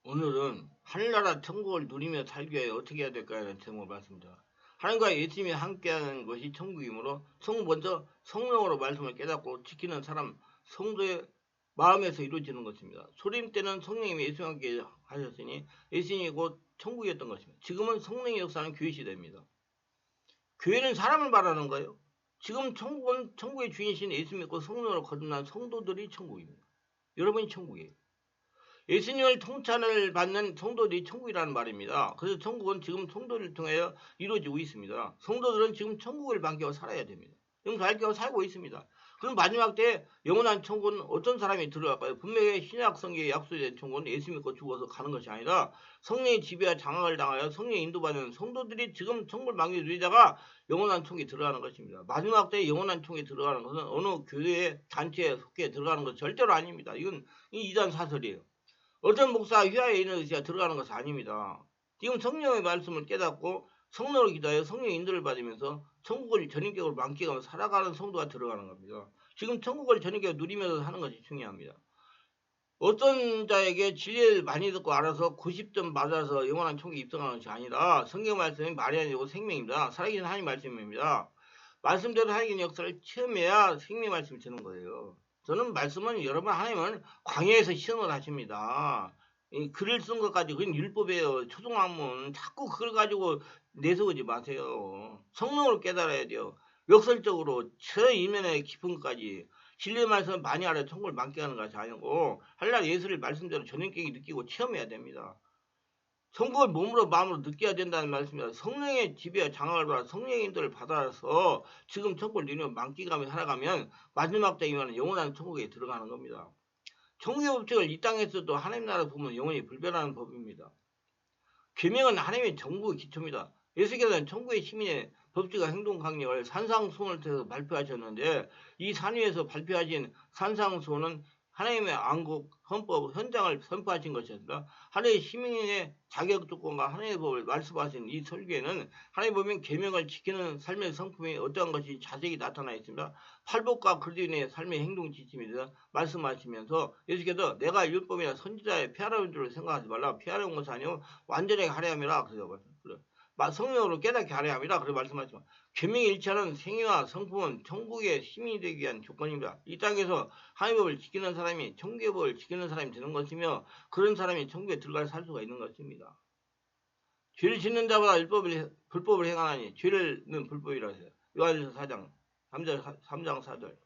오늘은 하늘나라 천국을 누리며 살기 위해 어떻게 해야 될까라는 제목을 말씀드립니다. 하나님과 예수님이 함께하는 것이 천국이므로 먼저 성령으로 말씀을 깨닫고 지키는 사람 성도의 마음에서 이루어지는 것입니다. 소림 때는 성령님이 예수님과 함께 하셨으니 예수님이 곧 천국이었던 것입니다. 지금은 성령의 역사는 교회 시대입니다. 교회는 사람을 말하는 거예요. 지금 천국은 천국의 주인이신 예수 믿고 성령으로 거듭난 성도들이 천국입니다. 여러분이 천국이에요. 예수님을 통찬을 받는 성도들이 천국이라는 말입니다. 그래서 천국은 지금 성도를 통해 이루어지고 있습니다. 성도들은 지금 천국을 반겨워 살아야 됩니다. 지금 반겨워 살고 있습니다. 그럼 마지막 때 영원한 천국은 어떤 사람이 들어갈까요? 분명히 신약 성경에 약속된 천국은 예수 믿고 죽어서 가는 것이 아니라 성령의 지배와 장악을 당하여 성령의 인도받는 성도들이 지금 천국을 반겨 누리다가 영원한 천국에 들어가는 것입니다. 마지막 때 영원한 천국에 들어가는 것은 어느 교회 단체에 속해 들어가는 것 절대로 아닙니다. 이건 이단 사설이에요. 어떤 목사 휘하에 있는 의지가 들어가는 것이 아닙니다. 지금 성령의 말씀을 깨닫고 성령을 기도하여 성령의 인도를 받으면서 천국을 전인격으로 만끽하며 살아가는 성도가 들어가는 겁니다. 지금 천국을 전인격으로 누리면서 하는 것이 중요합니다. 어떤 자에게 진리를 많이 듣고 알아서 90점 맞아서 영원한 천국에 입성하는 것이 아니라 성경 말씀이 말이 아니고 생명입니다. 살아계신 하나님 말씀입니다. 말씀대로 살아계신 역사를 체험해야 생명 말씀이 되는 거예요. 저는 말씀은 여러분 하나님은 광야에서 시험을 하십니다. 이 글을 쓴 것 가지고 그건 율법이에요. 초등학문 자꾸 그걸 가지고 내세우지 마세요. 성령으로 깨달아야 돼요. 역설적으로 저 이면의 깊은 것까지 진리의 말씀을 많이 알아 천국을 만끽하는 것이 아니고 할날 예수를 말씀대로 전인격이 느끼고 체험해야 됩니다. 천국을 몸으로 마음으로 느껴야 된다는 말씀입니다. 성령의 지배와 장악을 받아 성령의 인도를 받아서 지금 천국을 누리며 만끽하며 살아가면 마지막 때이면 영원한 천국에 들어가는 겁니다. 천국의 법칙을 이 땅에서도 하나님 나라 보면 영원히 불변하는 법입니다. 계명은 하나님의 정부의 기초입니다. 예수께서는 천국의 시민의 법칙과 행동 강령을 산상수훈을 통해서 발표하셨는데 이 산 위에서 발표하신 산상수훈은 하나님의 안국, 헌법, 현장을 선포하신 것이었습니다. 하나님의 시민의 자격 조건과 하나님의 법을 말씀하신 이 설교에는 하나님의 법인 계명을 지키는 삶의 성품이 어떠한 것이 자세히 나타나 있습니다. 팔복과 그리스도인의 삶의 행동 지침에 대해서 말씀하시면서 예수께서 내가 율법이나 선지자의 피하라는 줄을 생각하지 말라. 피하려는 것이 아니고 완전하게 하려 함이라. 그래서 성령으로 깨닫게 하려 함이라. 그렇게 말씀하시면 계명의 일치하는 생애와 성품은 천국의 시민이 되기 위한 조건입니다. 이 땅에서 하나님의 법을 지키는 사람이 천국의 법을 지키는 사람이 되는 것이며 그런 사람이 천국에 들어갈 살 수가 있는 것입니다. 죄를 짓는 자보다 불법을 행하나니 죄는 불법이라 하세요. 요한일서 4장 3장 4절.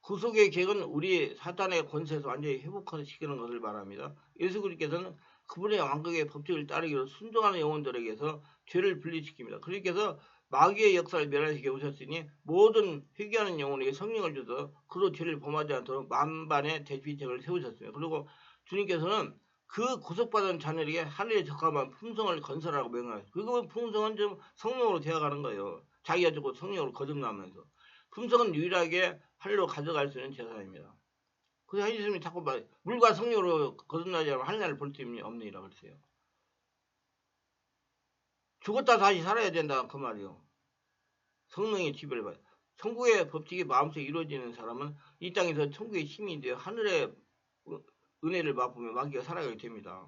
구속의 계획은 우리 사탄의 권세에서 완전히 회복시키는 것을 말합니다. 예수 그리스도께서는 그분의 왕국의 법칙을 따르기로 순종하는 영혼들에게서 죄를 분리시킵니다. 그리스도께서 마귀의 역사를 멸하시게 오셨으니 모든 회개하는 영혼에게 성령을 주셔서 그로 죄를 범하지 않도록 만반의 대피책을 세우셨습니다. 그리고 주님께서는 그 구속받은 자녀에게 하늘에 적합한 품성을 건설하고 명하셨어요. 그 품성은 좀 성령으로 되어가는 거예요. 자기가 죽고 성령으로 거듭나면서. 품성은 유일하게 하늘로 가져갈 수 있는 재산입니다. 그래서 예수님이 자꾸 물과 성령으로 거듭나지 않으면 하늘을 볼 수 없느니라 그랬어요. 죽었다 다시 살아야 된다 그 말이요. 성령의 지배를 받아요. 천국의 법칙이 마음속에 이루어지는 사람은 이 땅에서 천국의 시민이 되어 하늘의 은혜를 맛보며 마귀가 살아가게 됩니다.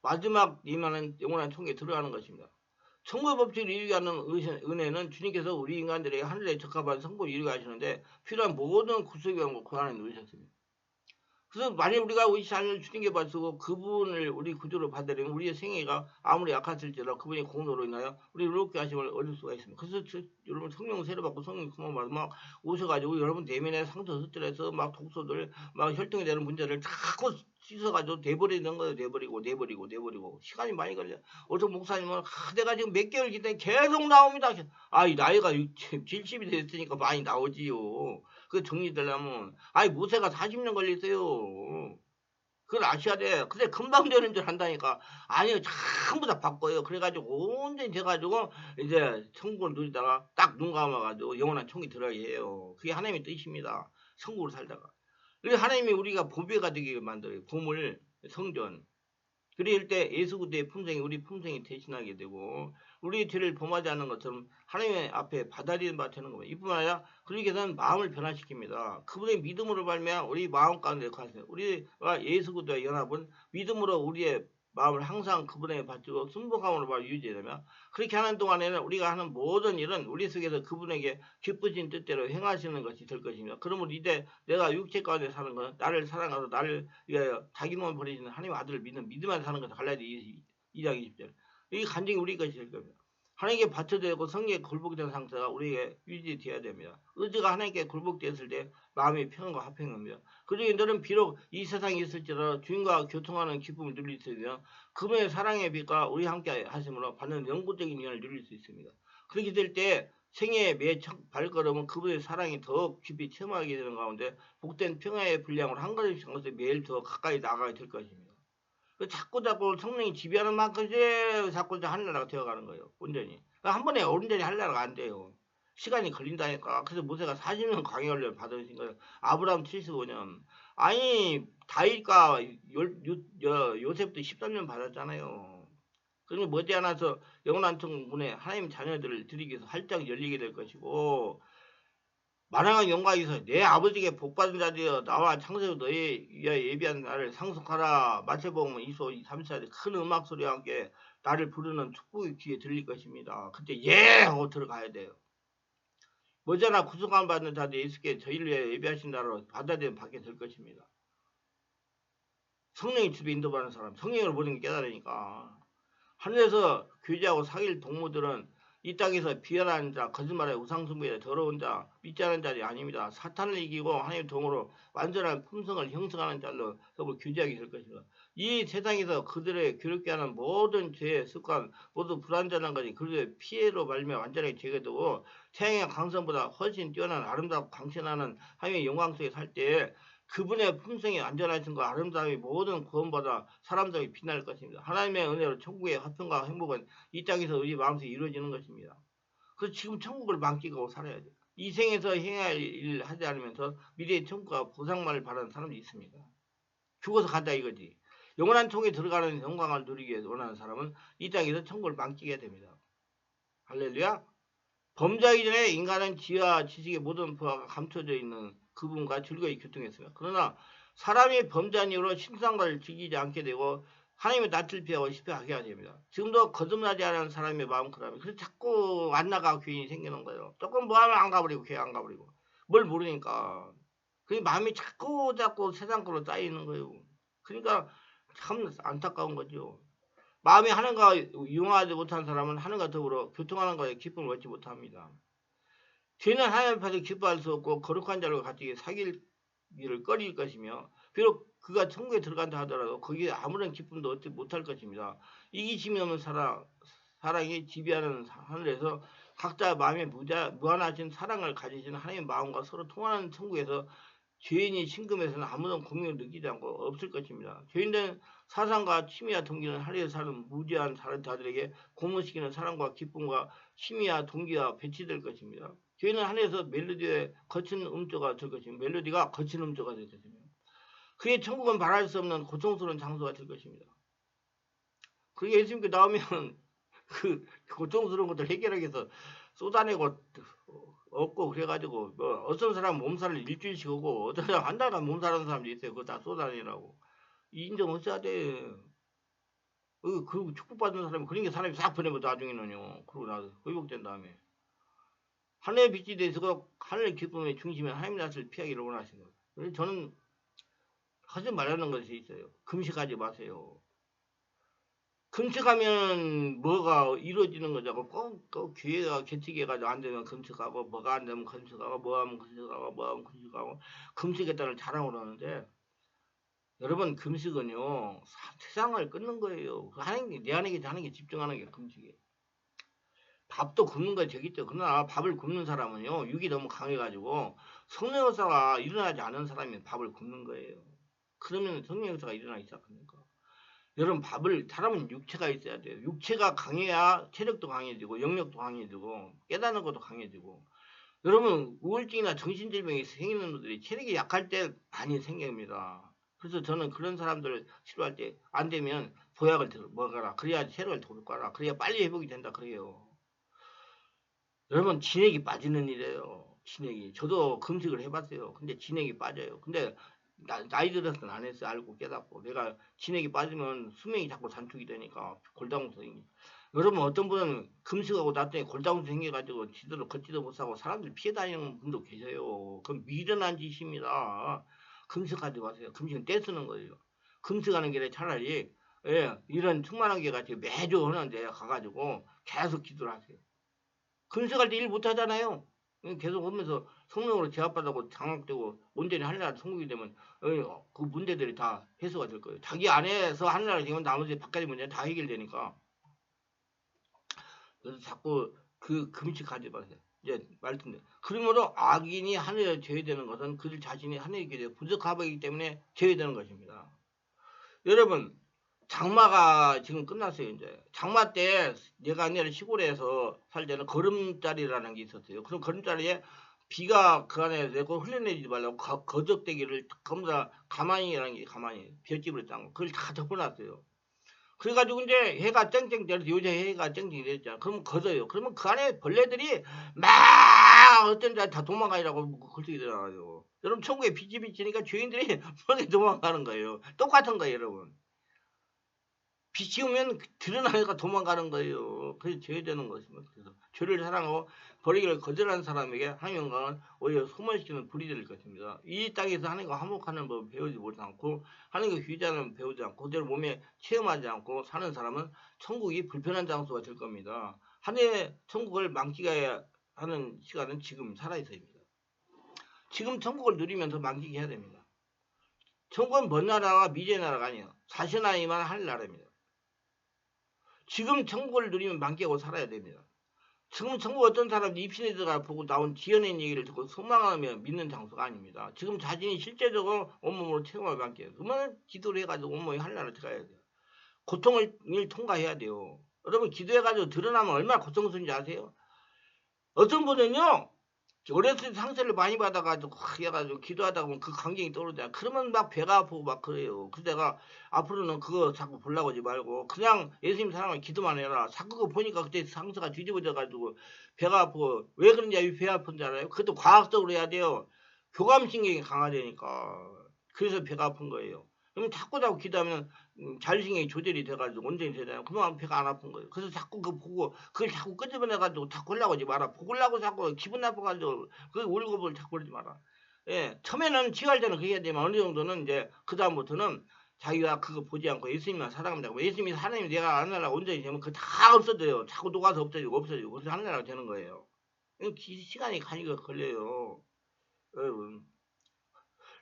마지막 이만은 영원한 천국에 들어가는 것입니다. 천국의 법칙을 이루게 하는 은혜는 주님께서 우리 인간들에게 하늘에 적합한 성공을 이루게 하시는데 필요한 모든 구속의 그 안에 놓으셨습니다. 그래서 만약 우리가 이 삶을 주님께 바치고 그분을 우리 구조로 받으려면 우리의 생애가 아무리 약했을지라도 그분의 공로로 인하여 우리 의롭게 하심을 얻을 수가 있습니다. 그래서 여러분 성령 세례 받고 성령 구원 받고 막 오셔가지고 여러분 내면의 상처 스트레스 막 독소들 막 혈통이 되는 문제를 자꾸 씻어가지고 내버리는 거예요. 내버리고 시간이 많이 걸려. 어떤 목사님은 내가 지금 몇 개월 기도에 계속 나옵니다. 이 나이가 70이 됐으니까 많이 나오지요. 그 정리되려면 모세가 40년 걸렸어요. 그걸 아셔야 돼. 근데 금방 되는 줄 안다니까. 아니요, 전부 다 바꿔요. 그래가지고 온전히 돼가지고 이제 천국을 누리다가 딱 눈 감아가지고 영원한 천국이 들어야 해요. 그게 하나님의 뜻입니다. 천국으로 살다가. 그래서 하나님이 우리가 보배가 되게 만들어요. 보물, 성전. 그럴 때 예수 그리스도의 품성이 우리 품성이 대신하게 되고 우리의 죄를 범하지 않는 것처럼 하나님의 앞에 받아들이는 바 되는 겁니다. 이뿐만 아니라 그리스도는 마음을 변화시킵니다. 그분의 믿음으로 발매한 우리 마음 가운데 가세요. 우리와 예수 그리스도의 연합은 믿음으로 우리의 마음을 항상 그분에게 바치고 순복함으로 말 유지되면 그렇게 하는 동안에는 우리가 하는 모든 일은 우리 속에서 그분에게 기쁘신 뜻대로 행하시는 것이 될 것입니다. 그러므로 이제 내가 육체 가운데 사는 것은 나를 사랑하고 나를 위하여 자기 몸을 버리시는 하나님 아들을 믿는 믿음에 사는 것을 갈라디 2장 20절. 이 간증이 우리 것이 될 겁니다. 하나님께 바쳐되고 성령에 굴복된 상태가 우리에게 유지되어야 됩니다. 의지가 하나님께 굴복되었을 때 마음이 평안과 화평입니다. 그러니 너는 비록 이 세상에 있을지라도 주님과 교통하는 기쁨을 누릴 수 있으며 그분의 사랑의 빛과 우리 함께 하심으로 받는 영구적인 인연을 누릴 수 있습니다. 그렇게 될 때 생애의 매 발걸음은 그분의 사랑이 더욱 깊이 체험하게 되는 가운데 복된 평화의 분량으로 한 걸음씩 한 것을 매일 더 가까이 나아가게 될 것입니다. 자꾸 성령이 지배하는 만큼 자꾸 하늘나라가 되어가는 거예요. 온전히. 한 번에 온전히 하늘나라가 안 돼요. 시간이 걸린다니까. 그래서 모세가 40년 광야훈련을 받으신 거예요. 아브라함 75년. 아니 다윗과 요셉도 13년 받았잖아요. 그러니 머지않아서 영원한 천국문에 하나님 자녀들을 드리기 위해서 활짝 열리게 될 것이고 만왕한 영광에서 내 아버지에게 복받은 자들여 나와 창세후 너희 위하여 예비한 나를 상속하라. 마태복음 2서 34절 큰 음악 소리와 함께 나를 부르는 축복의 귀에 들릴 것입니다. 그때 예 하고 들어가야 돼요. 머지않아 구속함 받는 자들 예수께 저희를 위해 예비하신 나라로 받아들임 받게 될 것입니다. 성령의 집에 인도받는 사람 성령으로 모든 게 깨달으니까 하늘에서 교제하고 사귈 동무들은 이 땅에서 비열한 자, 거짓말에 우상숭배에 더러운 자, 믿지 않은 자들이 아닙니다. 사탄을 이기고 하나님의 동으로 완전한 품성을 형성하는 자로 더불어 교제하게 될 것입니다. 이 세상에서 그들의 괴롭게 하는 모든 죄, 습관, 모두 불완전한 것이 그들의 피해로 말미암아 완전하게 제거되고 태양의 강성보다 훨씬 뛰어난 아름답고 광채나는 하나님의 영광 속에 살 때 그분의 품성이 안전하신과 아름다움이 모든 구원보다 사람들이 빛날 것입니다. 하나님의 은혜로 천국의 화평과 행복은 이 땅에서 우리 마음속에 이루어지는 것입니다. 그래서 지금 천국을 만끽하고 살아야 돼요. 이 생에서 행할 일을 하지 않으면서 미래의 천국과 보상만을 바라는 사람도 있습니다. 죽어서 간다 이거지. 영원한 천국에 들어가는 영광을 누리기 위해 원하는 사람은 이 땅에서 천국을 만끽해야 됩니다. 할렐루야. 범죄하기 전에 인간은 지혜와 지식의 모든 부하가 감춰져 있는 그분과 즐거이 교통했습니다. 그러나 사람이 범죄한 이후로 신상과를 즐기지 않게 되고 하나님의 낯을 피하고 실패하게 됩니다. 지금도 거듭나지 않은 사람의 마음 그러면 그래서 자꾸 안 나가 교인이 생기는 거예요. 조금 뭐 하면 안 가버리고 교회 안 가버리고 뭘 모르니까 그 마음이 자꾸 세상 거로 쌓이는 거예요. 그러니까 참 안타까운 거죠. 마음이 하나님과 융화하지 못한 사람은 하나님과 더불어 교통하는 것에 기쁨을 얻지 못합니다. 죄는 하나님 앞에서 기뻐할 수 없고 거룩한 자로 같이 사귀기를 꺼릴 것이며 비록 그가 천국에 들어간다 하더라도 거기에 아무런 기쁨도 얻지 못할 것입니다. 이기심이 없는 사랑이 지배하는 하늘에서 각자 마음에 무한하신 사랑을 가지신 하나님의 마음과 서로 통하는 천국에서 죄인이 신금에서는 아무런 공명을 느끼지 않고 없을 것입니다. 죄인들은 사상과 취미와 동기는 하늘에서 사는 무지한 다른 자들에게 고무시키는 사랑과 기쁨과 취미와 동기와 배치될 것입니다. 죄인은 하늘에서 멜로디의 거친 음조가 될 것입니다. 멜로디가 거친 음조가 될 것입니다. 그의 천국은 말할 수 없는 고통스러운 장소가 될 것입니다. 그게 예수님께 나오면 그 고통스러운 것들 해결하기 위해서 쏟아내고 없고 그래가지고 뭐 어떤 사람 몸살을 일주일씩 오고 어떤 사람 한 달간 몸살하는 사람도 있어요. 그거 다 쏟아내라고 인정 없어야 돼. 그리고 축복받는 사람이 그런 게 사람이 싹 보내면 나중에는요. 그러고 나서 회복된 다음에 하늘의 빛이 되서 하늘의 기쁨의 중심에 하나님 낯을 피하기를 원하시는 거예요. 그래서 저는 하지 말라는 것이 있어요. 금식하지 마세요. 금식하면 뭐가 이루어지는 거죠. 꼭 기회가 개척해가지고 안 되면 금식하고 뭐가 안 되면 금식하고 뭐 하면 금식하고 뭐 하면 금식하고 금식했다는 자랑을 하는데 여러분 금식은요 세상을 끊는 거예요. 하나님 내 안에 하는 게 집중하는 게 금식이에요. 밥도 굶는 거 되겠죠. 그러나 밥을 굶는 사람은요 육이 너무 강해가지고 성령 역사가 일어나지 않은 사람이 밥을 굶는 거예요. 그러면 성령 역사가 일어나기 시작합니까? 여러분 사람은 육체가 있어야 돼요. 육체가 강해야 체력도 강해지고 영역도 강해지고 깨닫는 것도 강해지고 여러분 우울증이나 정신질병이 생기는 분들이 체력이 약할 때 많이 생깁니다. 그래서 저는 그런 사람들을 치료할 때 안 되면 보약을 먹어라. 그래야 체력을 돌봐라. 그래야 빨리 회복이 된다 그래요. 여러분 진액이 빠지는 일이에요. 진액이. 저도 금식을 해봤어요. 근데 진액이 빠져요. 근데 나이 들어서는 안 했어요. 알고 깨닫고. 내가 진액이 빠지면 수명이 자꾸 단축이 되니까 골다공증이. 여러분 어떤 분은 금식하고 나중에 골다공증 생겨가지고 지도를 걷지도 못하고 사람들 피해 다니는 분도 계세요. 그건 미련한 짓입니다. 금식하지 마세요. 금식은 떼쓰는 거예요. 금식하는 게 차라리 이런 충만한 게 같이 매주 하는데 가가지고 계속 기도를 하세요. 금식할 때 일 못하잖아요. 계속 하면서 성령으로 제압받고 장악되고 온전히 하늘나라 천국이 되면 그 문제들이 다 해소가 될 거예요. 자기 안에서 하늘나라 되면 나머지 바깥의 문제는 다 해결되니까. 그래서 자꾸 그 금식하지 마세요. 이제 말씀드려. 그러므로 악인이 하늘에 제외되는 것은 그들 자신이 하늘에 계여 부족하기 때문에 제외되는 것입니다. 여러분 장마가 지금 끝났어요. 이제 장마 때 내가 옛날에 시골에서 살 때는 거름자리라는 게 있었어요. 그럼 거름자리에 비가 그 안에 내고 흘러내리지 말라고 거적대기를 전부 다 가만히라는 게 가만히 볏집을 딴 거 그걸 다 덮어놨어요. 그래가지고 이제 해가 쨍쨍 때려서 요새 해가 쨍쨍 때렸잖아. 그러면 걷어요. 그러면 그 안에 벌레들이 막 어떤 데 다 도망가려고 글쓰기 들어가요. 여러분 천국에 빛이 비치니까 죄인들이 막 도망가는 거예요. 똑같은 거예요, 여러분. 빛이 오면 드러나니까 도망가는 거예요. 그래서 제외되는 것입니다. 그래서 죄를 사랑하고 버리기를 거절하는 사람에게 하나님의 영광은 오히려 소멸시키는 불이 될 것입니다. 이 땅에서 하나님과 화목하는 법을 배우지 못하고 하나님과 휴자는 배우지 않고 그대로 몸에 체험하지 않고 사는 사람은 천국이 불편한 장소가 될 겁니다. 하나님의 천국을 만끽해야 하는 시간은 지금 살아있어입니다. 지금 천국을 누리면서 만끽해야 됩니다. 천국은 먼 나라가 미지의 나라가 아니에요. 사신하에만 할 나라입니다. 지금 천국을 누리면 만끽하고 살아야 됩니다. 지금 천국 어떤 사람 입신에 들어가 보고 나온 지어낸 얘기를 듣고 소망하며 믿는 장소가 아닙니다. 지금 자신이 실제적으로 온몸으로 체험을 받게 해요. 그러면 기도를 해가지고 온몸이 한나라를 들어가야 돼요. 고통을 통과해야 돼요. 여러분 기도해가지고 드러나면 얼마나 고통스러운지 아세요? 어떤 분은요. 어렸을 때 상처를 많이 받아가지고 해가지고 기도하다 보면 그 감정이 떠오르잖아. 그러면 막 배가 아프고 막 그래요. 그래서 내가 앞으로는 그거 자꾸 보려고 하지 말고 그냥 예수님 사랑하면 기도만 해라. 자꾸 그거 보니까 그때 상처가 뒤집어져가지고 배가 아프고 왜 그런지 배 아픈 줄 알아요? 그것도 과학적으로 해야 돼요. 교감신경이 강화되니까. 그래서 배가 아픈 거예요. 그러면 자꾸 기도하면 자율신경이 조절이 돼가지고 온전히 되잖아요. 그러면 배가 안 아픈 거예요. 그래서 자꾸 그거 보고 그걸 자꾸 끄집어내가지고 자꾸 하려고 하지 마라. 보려고 자꾸 기분 나빠가지고 그 울고불 자꾸 그러지 마라. 예, 처음에는 취할 때는 그게 해야 되면 어느 정도는 이제 그 다음부터는 자기가 그거 보지 않고 예수님만 사랑합니다. 예수님이 하나님 내가 하늘나라 온전히 되면 그거 다 없어져요. 자꾸 녹아서 없어지고 그래서 하늘나라가 되는 거예요. 시간이 가니까 걸려요. 여러분.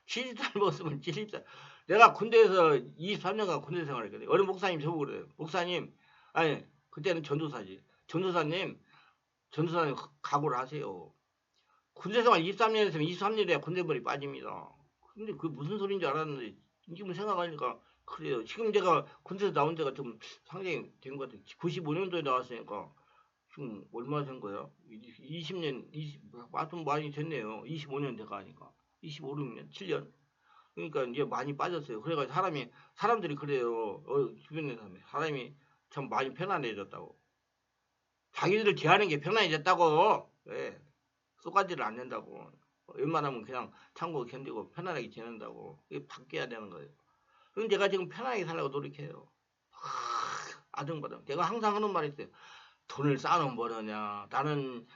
70살 먹었으면 70살. 내가 군대에서 23년간 군대 생활했거든요. 어느 목사님 저보고 그래요. 목사님, 아니, 그때는 전도사지. 전도사님 각오를 하세요. 군대 생활 23년 했으면 23년에 군대머리 빠집니다. 근데 그게 무슨 소리인 줄 알았는데, 지금 생각하니까 그래요. 지금 제가 군대에서 나온 지가 좀 상당히 된 것 같아요. 95년도에 나왔으니까, 지금 얼마 된 거야? 20년, 좀 많이 됐네요. 25년 돼가 하니까. 25, 6년, 7년. 그러니까 이제 많이 빠졌어요. 그래가지고 사람들이 그래요. 주변에 사람이 참 많이 편안해졌다고. 자기들을 대하는 게 편안해졌다고. 왜? 쏘가지를 안 낸다고. 웬만하면 그냥 참고 견디고 편안하게 지낸다고. 이게 바뀌어야 되는 거예요. 그럼 제가 지금 편안하게 살려고 노력해요. 아등바등. 제가 항상 하는 말이 있어요. 돈을 쌓아놓으면 뭐하냐. 나는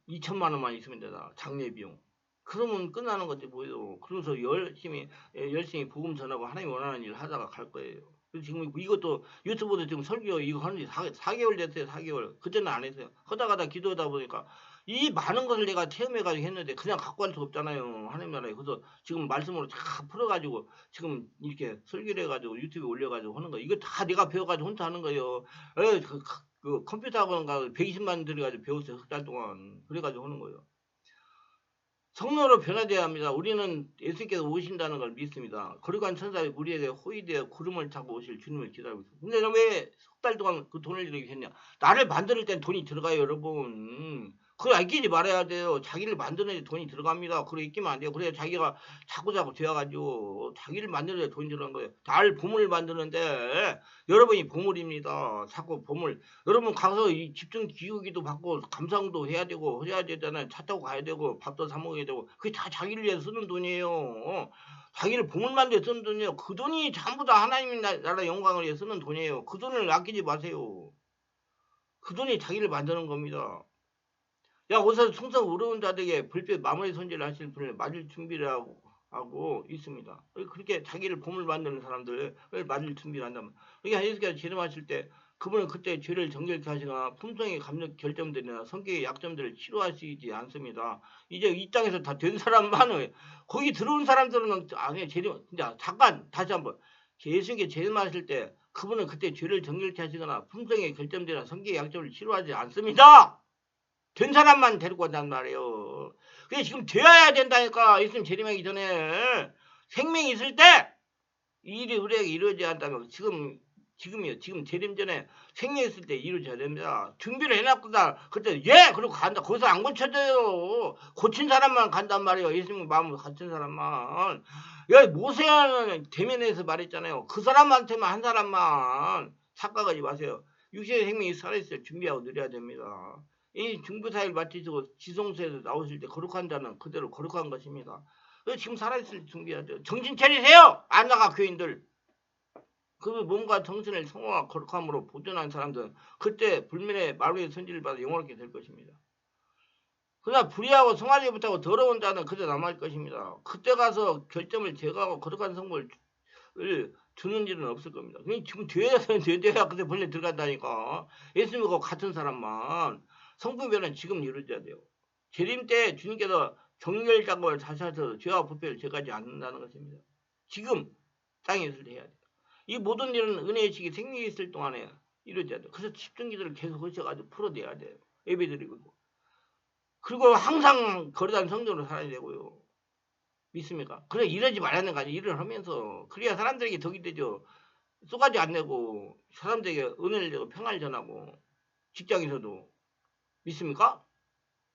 2천만 원만 있으면 되다. 장례 비용. 그러면 끝나는 거지 뭐요. 그러면서 열심히 복음 전하고 하나님 원하는 일을 하다가 갈 거예요. 지금 이것도 유튜브도 지금 설교 이거 하는지 4개월 됐어요. 4개월. 그때는 안 했어요. 하다가다 기도하다 보니까 이 많은 것을 내가 체험해가지고 했는데 그냥 갖고 갈 수 없잖아요. 하나님 나라에. 그래서 지금 말씀으로 다 풀어가지고 지금 이렇게 설교를 해가지고 유튜브에 올려가지고 하는 거. 이거 다 내가 배워가지고 혼자 하는 거예요. 그 컴퓨터 학원 가서 120만 들여가지고 배웠어요. 6달 동안. 그래가지고 하는 거예요. 성령으로 변화되어야 합니다. 우리는 예수께서 오신다는 걸 믿습니다. 거룩한 천사의 우리에게 호위되어 구름을 타고 오실 주님을 기다리고 있습니다. 근데 왜 석 달 동안 그 돈을 들이게 했냐? 나를 만들 땐 돈이 들어가요, 여러분. 그걸 아끼지 말아야 돼요. 자기를 만드는 데 돈이 들어갑니다. 그래 있기만 안 돼요. 그래야 자기가 자꾸자꾸 되어가지고 자기를 만드는 데 돈이 들어간 거예요. 날 보물을 만드는데 여러분이 보물입니다. 자꾸 보물. 여러분 가서 이 집중 기우기도 받고 감상도 해야 되고 해야 되잖아요. 차 타고 가야 되고 밥도 사 먹어야 되고 그게 다 자기를 위해 쓰는 돈이에요. 자기를 보물 만들어 쓰는 돈이에요. 그 돈이 전부 다 하나님 나라 영광을 위해 쓰는 돈이에요. 그 돈을 아끼지 마세요. 그 돈이 자기를 만드는 겁니다. 야, 어서 충성 어려운 자들에게 불빛 마무리 손질을 하실 분을 맞을 준비를 하고 있습니다. 그렇게 자기를 보물 만드는 사람들을 맞을 준비를 한다면. 그러니까 예수께서 재림하실 때 그분은 그때 죄를 정결케 하시거나 품성의 감정 결점들이나 성격의 약점들을 치료하시지 않습니다. 이제 이 땅에서 다 된 사람만은 거기 들어온 사람들은 아니 재림 진짜 잠깐 다시 한번 예수께 재림하실 때 그분은 그때 죄를 정결케 하시거나 품성의 결점들이나 성격의 약점을 치료하지 않습니다. 된 사람만 데리고 온단 말이에요. 그게 지금 되어야 된다니까. 예수님 재림하기 전에 생명이 있을 때 이 일이 우리에게 이루어져야 한다면 지금이요. 지금 재림 전에 생명이 있을 때 이루어져야 됩니다. 준비를 해놨구나. 그때 예 그러고 간다. 거기서 안 고쳐져요. 고친 사람만 간단 말이에요. 예수님 마음을 갖춘 사람만. 야 모세는 대면에서 말했잖아요. 그 사람한테만 한 사람만 착각하지 마세요. 육신의 생명이 살아있을 준비하고 누려야 됩니다. 이 중부사일 마치시고 지성소에서 나오실 때 거룩한 자는 그대로 거룩한 것입니다. 지금 살아있을 준비해야 돼요. 정신 차리세요! 안 나가 교인들. 그 몸과 정신을 성화와 거룩함으로 보존한 사람들은 그때 불면의 마루의 손질을 받아 영원하게 될 것입니다. 그러나 불의하고 성화지 못하고 더러운 자는 그저 남아있을 것입니다. 그때 가서 결점을 제거하고 거룩한 성물을 주는 일은 없을 겁니다. 지금 돼야 그때 벌레 들어간다니까. 예수님과 같은 사람만 성품 변화는 지금 이루어져야 돼요. 재림 때 주님께서 정결 작업을 다시 하셔서 죄와 부패를 제거하지 않는다는 것입니다. 지금 땅에 있을 때 해야 돼요. 이 모든 일은 은혜의 시기 생명이 있을 동안에 이루어져야 돼요. 그래서 집중기도를 계속 하셔가지고 풀어내야 돼요. 예배드리고. 그리고 항상 거룩한 성전으로 살아야 되고요. 믿습니까? 그래 이러지 말라는 거 아니에요. 일을 하면서. 그래야 사람들에게 덕이 되죠. 쏘가지 안 내고 사람들에게 은혜를 주고 평안을 전하고 직장에서도. 믿습니까?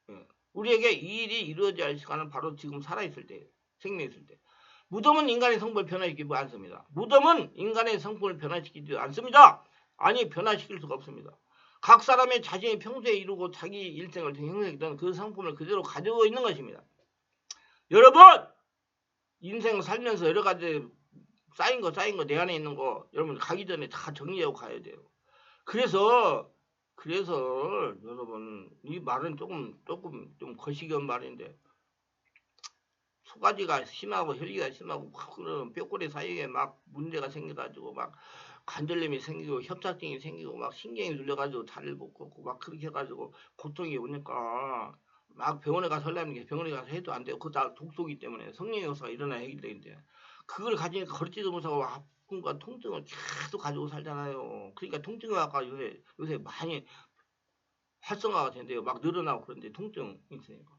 예. 우리에게 이 일이 이루어져야 할 시간은 바로 지금 살아있을 때, 생명이 있을 때. 무덤은 인간의 성품을 변화시키지 않습니다. 무덤은 인간의 성품을 변화시키지 않습니다. 아니 변화시킬 수가 없습니다. 각 사람의 자신이 평소에 이루고 자기 일생을 통해 형성했던 그 성품을 그대로 가지고 있는 것입니다. 여러분! 인생 살면서 여러 가지 쌓인 거 내 안에 있는 거 여러분 가기 전에 다 정리하고 가야 돼요. 그래서 여러분 이 말은 조금 좀 거시기한 말인데 소가지가 심하고 혈기가 심하고 그런 뼈꼬리 사이에 막 문제가 생겨가지고 막 관절염이 생기고 협착증이 생기고 막 신경이 눌려가지고 다리를 못 걷고 막 그렇게 해가지고 고통이 오니까 막 병원에 가서 하려는 게 병원에 가서 해도 안 돼요. 그거 다 독소기 때문에 성령의 역사가 일어나야 하기 때문에 그걸 가지니까 걷지도 못하고 아픔과 통증을 계속 가지고 살잖아요. 그러니까 통증의학과 요새 많이 활성화가 된대요. 막 늘어나고 그런데 통증 있으니까.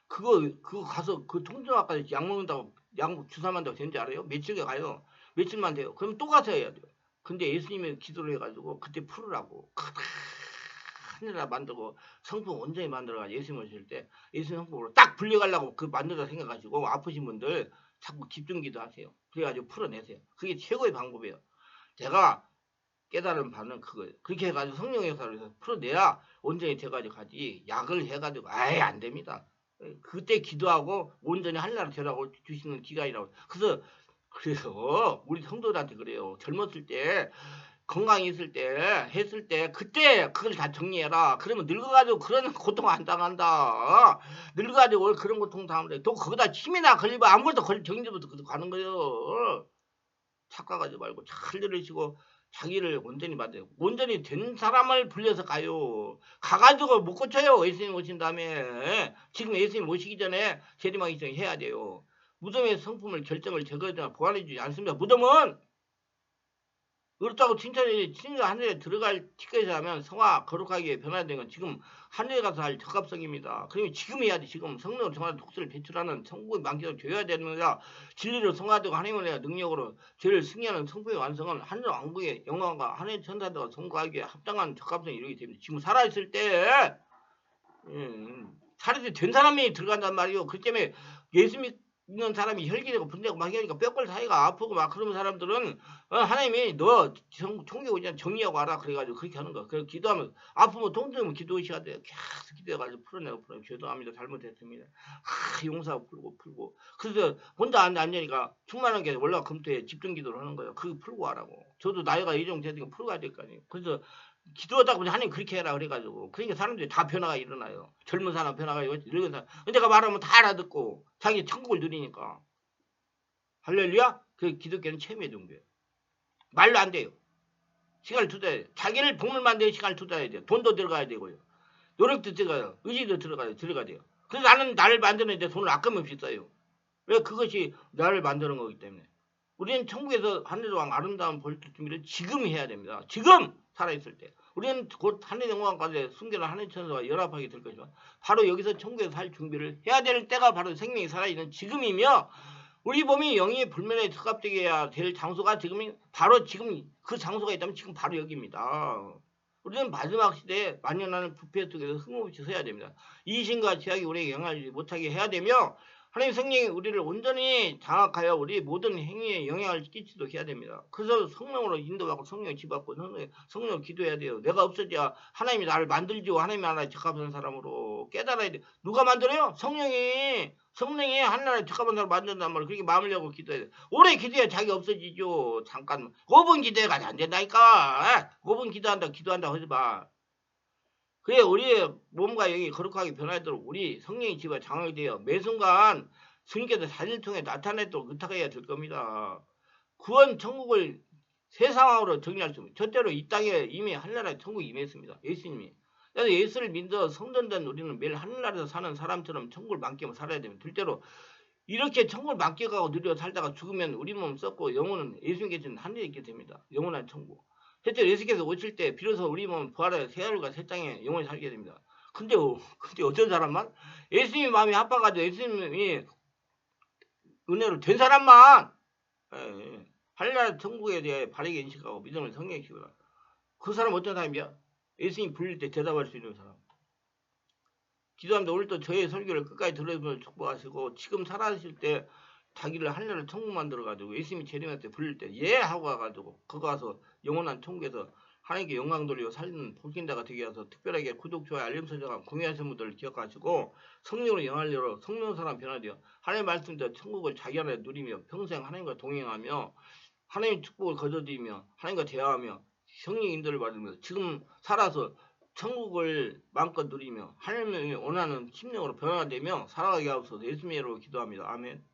그거 가서 그 통증학과 약 먹는다고 약 주사 만다고 되는지 알아요? 며칠에 가요. 며칠만 돼요. 그럼 또 가서 해야 돼요. 근데 예수님이 기도를 해가지고 그때 풀으라고 하늘나 만들고 성품 온전히 만들어가 예수님 오실 때 예수님 성품으로 딱 불려가려고 그 만들다 생겨가지고 아프신 분들 자꾸 집중기도 하세요. 그래가지고 풀어내세요. 그게 최고의 방법이에요. 제가 깨달은 바는 그거예요. 그렇게 해가지고 성령의 역사를 풀어내야 온전히 돼가지고 가지 약을 해가지고 아예 안 됩니다. 그때 기도하고 온전히 하늘나라 되라고 주시는 기간이라고. 그래서 우리 성도들한테 그래요. 젊었을 때 건강이 있을 때 했을 때 그때 그걸 다 정리해라. 그러면 늙어가지고 그런 고통 안 당한다. 늙어가지고 그런 고통 당하면 돼. 또 거기다 침이나 걸리면 아무것도 정리부터 가는 거예요. 착각하지 말고 잘 들으시고 자기를 온전히 만들고 온전히 된 사람을 불려서 가요. 가가지고 못 고쳐요. 예수님 오신 다음에 지금 예수님 오시기 전에 재림하기 전에 해야 돼요. 무덤의 성품을 결정을 제거하거나 보완해주지 않습니다. 무덤은 그렇다고 칭찬이 하늘에 들어갈 티켓을 하면 성화 거룩하게 변화된 건 지금 하늘에 가서 할 적합성입니다. 그러면 지금 해야 돼. 지금 성령을 정화한 독수를 배출하는 성부의 만기를 줘야 됩니다. 진리를 성화되고 하나님을 내가 능력으로 죄를 승리하는 성부의 완성은 하늘 왕국의 영광과 하늘 천사들과 성과하기에 합당한 적합성이 이루게 됩니다. 지금 살아있을 때 살이 된 사람이 들어간단 말이요. 그 때문에 예수 믿는 사람이 혈기되고 분되고 막 하니까 뼈골 사이가 아프고 막 그런 사람들은 하나님이 너 총계 오지 정리하고 알아 그래가지고 그렇게 하는 거야. 그래서 기도하면 아프면 통증이면 기도하셔야 돼요. 계속 기도해가지고 풀어내고 죄송합니다. 잘못했습니다. 용서하고 풀고 그래서 혼자 앉으니까 충만한 게 월화 금토에 집중 기도를 하는 거예요. 그거 풀고 하라고. 저도 나이가 이 정도 되니까 풀고 해야 될 거 아니에요. 그래서 기도하다 보니 하나님 그렇게 해라 그래가지고 그러니까 사람들이 다 변화가 일어나요. 젊은 사람 변화가 늙은 사람 내가 말하면 다 알아듣고 자기 천국을 누리니까 할렐루야. 그 기독교는 체험의 종교예요. 말로 안 돼요. 시간을 투자해야 돼요. 자기를 복을 만드는 시간을 투자해야 돼요. 돈도 들어가야 되고요. 노력도 들어가요. 의지도 들어가야 돼요. 그래서 나는 나를 만드는데 돈을 아낌없이 써요. 왜? 그것이 나를 만드는 거기 때문에. 우리는 천국에서 하늘 왕 아름다운 볼 준비를 지금 해야 됩니다. 지금 살아있을 때. 우리는 곧 하늘 영광까지 숨겨진 하늘 천사와 연합하게 될 것이지만 바로 여기서 천국에서 살 준비를 해야 될 때가 바로 생명이 살아있는 지금이며 우리 몸이 영이 불면에 적합되게 해야 될 장소가 지금 바로 지금 그 장소가 있다면 지금 바로 여기입니다. 우리는 마지막 시대에 만연하는 부패 속에서 흠없이 서야 됩니다. 이신과 제약이 우리에게 영향을 못하게 해야 되며 하나님 성령이 우리를 온전히 장악하여 우리 모든 행위에 영향을 끼치도록 해야 됩니다. 그래서 성령으로 인도받고 성령 지받고 성령으로 기도해야 돼요. 내가 없어져야 하나님이 나를 만들지고 하나님이 나를 적합한 사람으로 깨달아야 돼. 누가 만들어요? 성령이 하나님의 적합한 사람을 만든단 말이에요. 그렇게 마음을 열고 기도해야 돼. 오래 기도해야 자기 없어지죠. 잠깐 5분 기도해가지고 안 된다니까. 5분 기도한다 하지 마. 그래 우리의 몸과 영이 거룩하게 변하도록 우리 성령의 지혜가 장악이 되어 매 순간 주님께서 사진을 통해 나타내도록 의탁해야 될 겁니다. 구원 천국을 세 상황으로 정리할 수 있습니다. 첫째로 이 땅에 이미 하늘나라에 천국이 임했습니다. 예수님이. 그래서 예수를 믿어 성전된 우리는 매일 하늘나라에서 사는 사람처럼 천국을 만끽하며 살아야 됩니다. 둘째로 이렇게 천국을 만끽하고 누려 살다가 죽으면 우리 몸 썩고 영혼은 예수님께 계신 하늘에 있게 됩니다. 영원한 천국. 셋째 예수께서 오실 때 비로소 우리 몸은 부활하여 새하늘과 새 땅에 영원히 살게 됩니다. 근데 어떤 사람만 예수님이 마음이 아파가지고 예수님이 은혜로 된 사람만 하늘나라 천국에 대해 바르게 인식하고 믿음을 성령시키거라. 그 사람 어떤 사람이야? 예수님이 불릴 때 대답할 수 있는 사람. 기도합니다. 오늘도 저의 설교를 끝까지 들어주면 축복하시고 지금 살아계실 때 자기를 하늘나라 천국 만들어가지고 예수님이 재림한테 불릴 때 예 하고 가가지고 거기 가서 영원한 천국에서 하나님께 영광 돌리고 살리는 복신자가 되게 해서 특별하게 구독, 좋아요, 알림 설정과 공유하시는 분들을 기억하시고 성령으로 영할려로 성령 사람 변화되어 하나님의 말씀대로 천국을 자기 안에 누리며 평생 하나님과 동행하며 하나님의 축복을 거저드리며 하나님과 대화하며 성령 인도를 받으며 지금 살아서 천국을 마음껏 누리며 하나님이 원하는 심령으로 변화되며 살아가게 하옵소서. 예수님의 이름으로 기도합니다. 아멘.